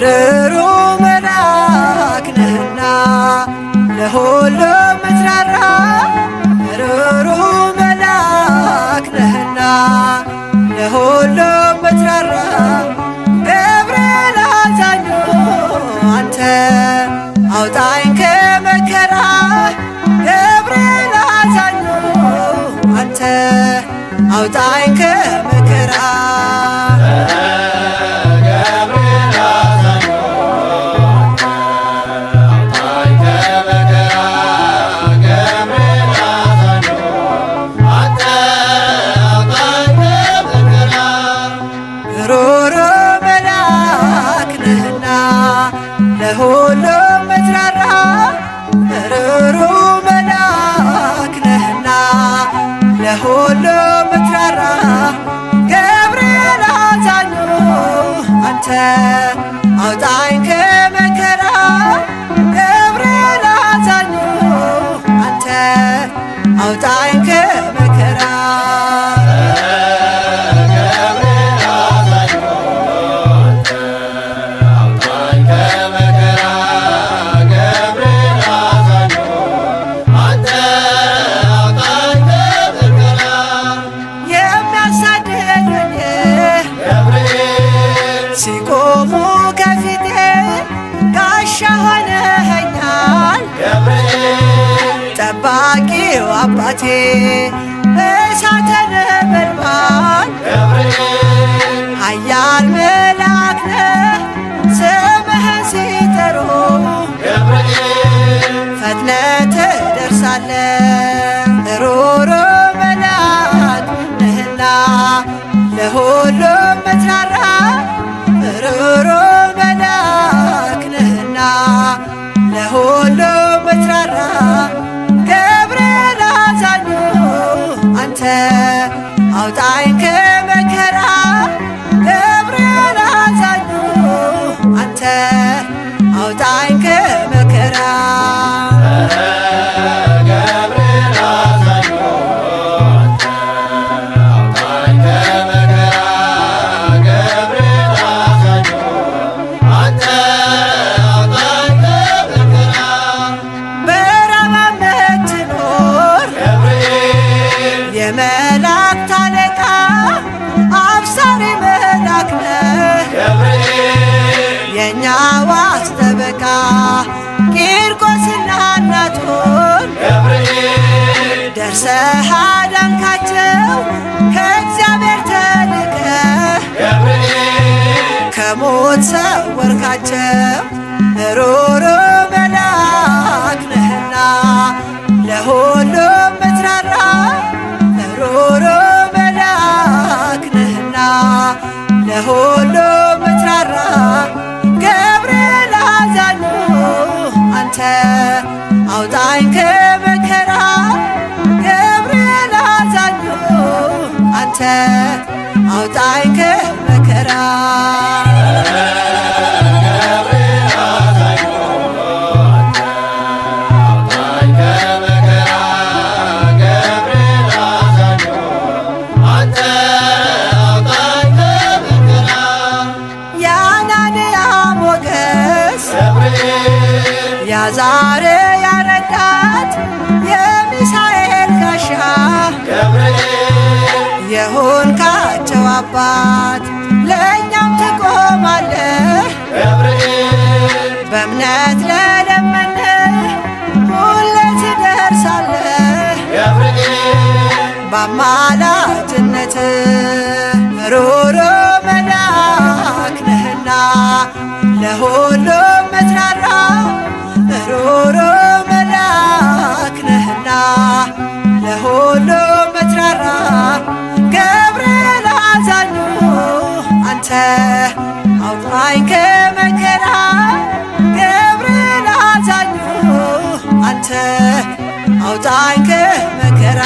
ርሩ መልአክ ነህና ለሁሉም ምትራራ ርሩ መልአክ ነህና ለሁሉም ምትራራ ገብርኤል አዛኙ አንተ አውጣኝ ከመከራ ገብርኤል አዛኙ አንተ አውጣኝ ከመከራ ሩሩ መልአክ ነህና ለሁሉም ምትራራ ሩሩ መልአክ ነህና ለሁሉም ምትራራ ገብርኤል አዛኙ አንተ አውጣኝ ከመከራ ገብርኤል አዛኙ አንተ አውጣኝ ከመከራ ሲቆሙ ከፊቴ ጋሻ ሆነኸኛል ጠባቂው አባቴ እሳተ ነበልባል ኃያል መልአክ ነህ ስምህን ሲጠሩ ፈጥነህ ትደርሳለህ ሩሩ መልአክ ነህና ለሁሉም ምትራራ ሩሩ መልአክ ነህና ለሁሉም ምትራራ ገብርኤል አዛኙ አንተ አውጣኝ ከመከራ ገብርኤል አዛኙ አንተ አውጣኝ ከመከራ የመላእክት አለቃ አብሳሪ መልአክ ነህ የእኛ ዋስ ጠበቃ ቂርቆስና እናቱን ደርሰህ አዳንካቸው ከእግዚአብሔር ተልከህ ከሞት ሰወርካቸው ሩሩ መልአክ ነህና ለሁሉም ምትራራ ሩሩ መልአክ ነህና ለሁሉም ምትራራ ገብርኤል አዛኙ አንተ አውጣኝ ከመከራ ገብርኤል አዛኙ አንተ አውጣኝ ከመከራ ያዛርያ ረዳት የሚሳኤል ጋሻ የሆንካቸው አባት ለእኛም ትቆማለህ በእምነት ለለመንህ ሁሌ ትደርሳለህ በአማላጅነትህ ሩሩ መልአክ ነህና ለሁሉም ምትራራ ሩሩ መልአክ ነህና ለሁሉም ምትራራ ገብርኤል አዛኙ አንተ አውጣኝ ከመከራ ገብርኤል አዛኙ አንተ አውጣኝ ከመከራ